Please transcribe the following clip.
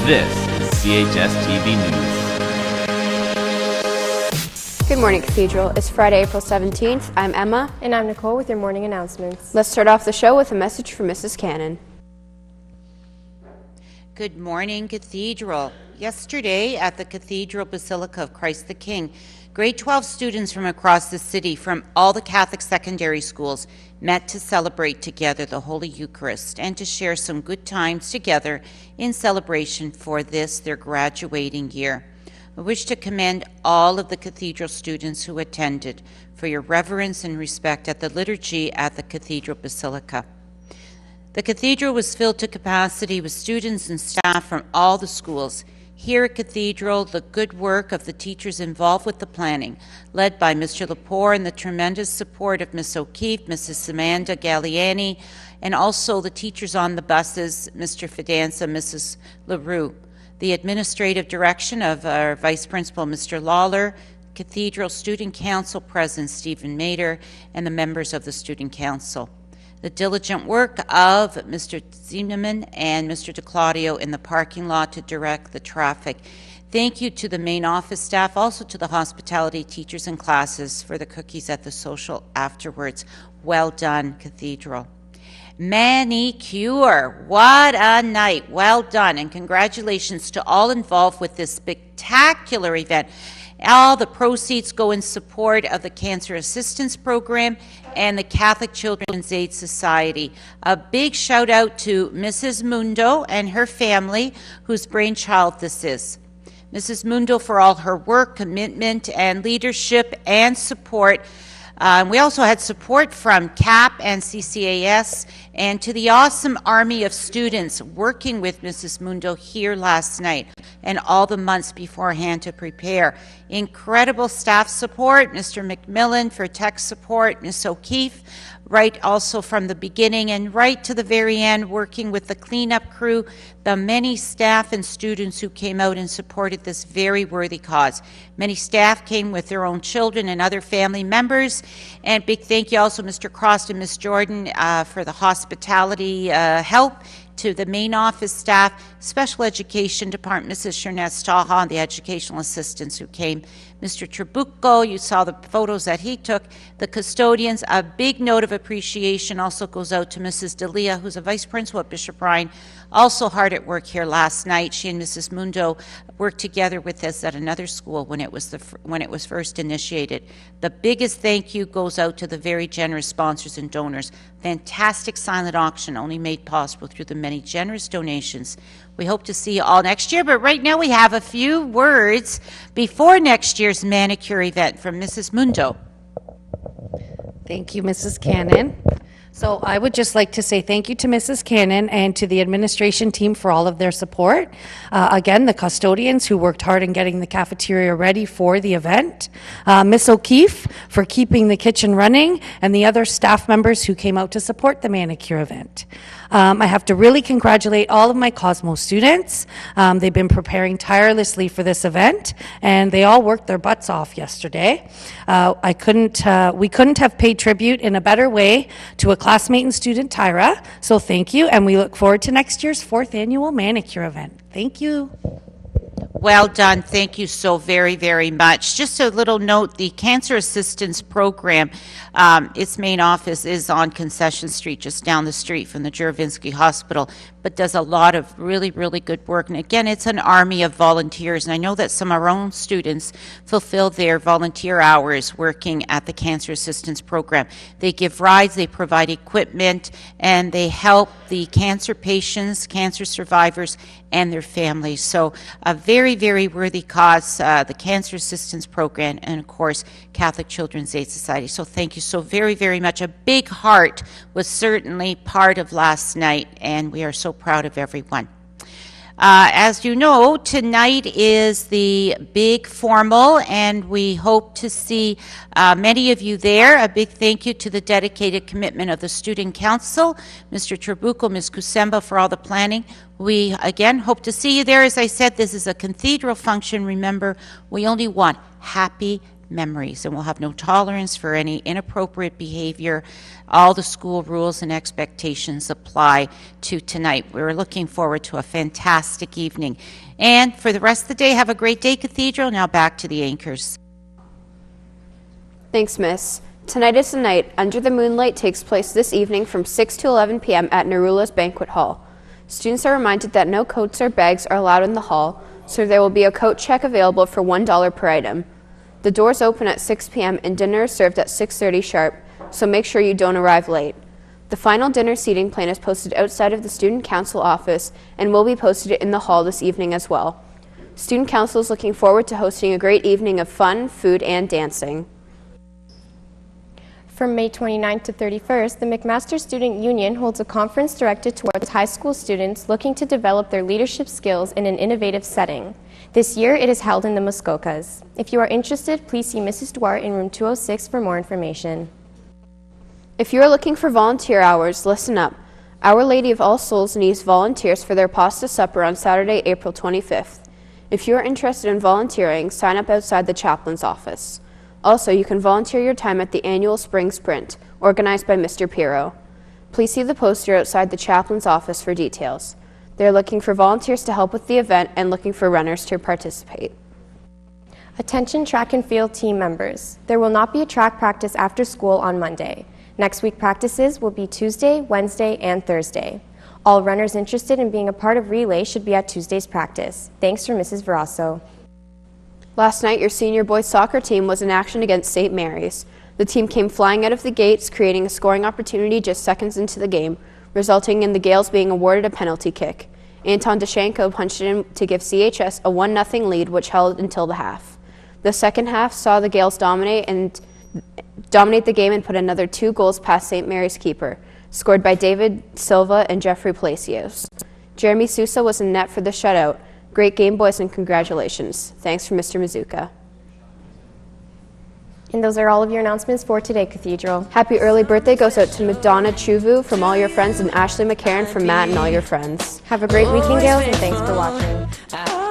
This is CHSTV News. Good morning, Cathedral. It's Friday, April 17th. I'm Emma. And I'm Nicole with your morning announcements. Let's start off the show with a message from Mrs. Cannon. Good morning, Cathedral. Yesterday at the Cathedral Basilica of Christ the King, grade 12 students from across the city from all the Catholic secondary schools met to celebrate together the Holy Eucharist and to share some good times together in celebration for this, their graduating year. I wish to commend all of the Cathedral students who attended for your reverence and respect at the liturgy at the Cathedral Basilica. The Cathedral was filled to capacity with students and staff from all the schools. Here at Cathedral, the good work of the teachers involved with the planning, led by Mr. Lepore and the tremendous support of Ms. O'Keefe, Mrs. Amanda Galliani, and also the teachers on the buses, Mr. Fidanza, Mrs. LaRue. The administrative direction of our Vice Principal, Mr. Lawler, Cathedral Student Council President Stephen Mader, and the members of the Student Council. The diligent work of Mr. Zimmerman and Mr. DeClaudio in the parking lot to direct the traffic. Thank you to the main office staff, also to the hospitality teachers and classes for the cookies at the social afterwards. Well done, Cathedral. Manicure, what a night. Well done, and congratulations to all involved with this spectacular event. All the proceeds go in support of the Cancer Assistance Program and the Catholic Children's Aid Society. A big shout out to Mrs. Mundo and her family, whose brainchild this is. Mrs. Mundo for all her work, commitment, and leadership and support. We also had support from CAP and CCAS, and to the awesome army of students working with Mrs. Mundo here last night and all the months beforehand to prepare. Incredible staff support, Mr. McMillan for tech support, Ms. O'Keefe, right also from the beginning and right to the very end, working with the cleanup crew, the many staff and students who came out and supported this very worthy cause. Many staff came with their own children and other family members, and big thank you also Mr. Cross and Ms. Jordan for the hospitality help, to the main office staff, special education department, Mrs. Shernez Taha, and the educational assistants who came. Mr. Trabucco, you saw the photos that he took. The custodians, a big note of appreciation also goes out to Mrs. Delia, who's a vice principal at Bishop Ryan, also hard at work here last night. She and Mrs. Mundo worked together with us at another school when it was first initiated. The biggest thank you goes out to the very generous sponsors and donors. Fantastic silent auction, only made possible through the many generous donations. We hope to see you all next year, but right now we have a few words before next year's manicure event from Mrs. Mundo. Thank you, Mrs. Cannon. So I would just like to say thank you to Mrs. Cannon and to the administration team for all of their support. Again, the custodians who worked hard in getting the cafeteria ready for the event. Miss O'Keefe for keeping the kitchen running, and the other staff members who came out to support the manicure event. I have to really congratulate all of my Cosmos students. They've been preparing tirelessly for this event, and they all worked their butts off yesterday. We couldn't have paid tribute in a better way to a classmate and student, Tyra, so thank you, and we look forward to next year's 4th annual manicure event. Thank you. Well done. Thank you so very, very much. Just a little note, the Cancer Assistance Program, its main office is on Concession Street, just down the street from the Juravinsky Hospital, but does a lot of really, really good work. And again, it's an army of volunteers. And I know that some of our own students fulfill their volunteer hours working at the Cancer Assistance Program. They give rides, they provide equipment, and they help the cancer patients, cancer survivors, and their families. So a very, very worthy cause, the Cancer Assistance Program, and of course, Catholic Children's Aid Society. So thank you so very, very much. A big heart was certainly part of last night, and we are so proud of everyone. As you know, tonight is the big formal, and we hope to see many of you there. A big thank you to the dedicated commitment of the Student Council, Mr. Trabucco, Ms. Kusemba for all the planning. We, again, hope to see you there. As I said, this is a cathedral function. Remember, we only want happy, memories, and we'll have no tolerance for any inappropriate behavior. All the school rules and expectations apply to tonight. We're looking forward to a fantastic evening. And for the rest of the day, have a great day, Cathedral. Now back to the anchors. Thanks, Miss. Tonight is the Night Under the Moonlight takes place this evening from 6 to 11 p.m. at Narula's Banquet Hall. Students are reminded that no coats or bags are allowed in the hall, so there will be a coat check available for $1 per item. The doors open at 6 p.m. and dinner is served at 6:30 sharp, so make sure you don't arrive late. The final dinner seating plan is posted outside of the Student Council office and will be posted in the hall this evening as well. Student Council is looking forward to hosting a great evening of fun, food, and dancing. From May 29th to 31st, the McMaster Student Union holds a conference directed towards high school students looking to develop their leadership skills in an innovative setting. This year, it is held in the Muskokas. If you are interested, please see Mrs. Dwar in room 206 for more information. If you are looking for volunteer hours, listen up. Our Lady of All Souls needs volunteers for their pasta supper on Saturday, April 25th. If you are interested in volunteering, sign up outside the chaplain's office. Also, you can volunteer your time at the annual Spring Sprint, organized by Mr. Pirro. Please see the poster outside the chaplain's office for details. They are looking for volunteers to help with the event and looking for runners to participate. Attention track and field team members. There will not be a track practice after school on Monday. Next week practices will be Tuesday, Wednesday, and Thursday. All runners interested in being a part of relay should be at Tuesday's practice. Thanks for Mrs. Verasso. Last night, your senior boys soccer team was in action against St. Mary's. The team came flying out of the gates, creating a scoring opportunity just seconds into the game, resulting in the Gales being awarded a penalty kick. Anton Dashenko punched it in to give CHS a 1-0 lead, which held until the half. The second half saw the Gales dominate the game and put another 2 goals past St. Mary's keeper, scored by David Silva and Jeffrey Palacios. Jeremy Sousa was in net for the shutout. Great game, boys, and congratulations. Thanks for Mr. Mazuka. And those are all of your announcements for today, Cathedral. Happy early birthday goes out to Madonna Chuvu from all your friends and Ashley McCarran from Matt and all your friends. Have a great weekend, Gales, and thanks for watching.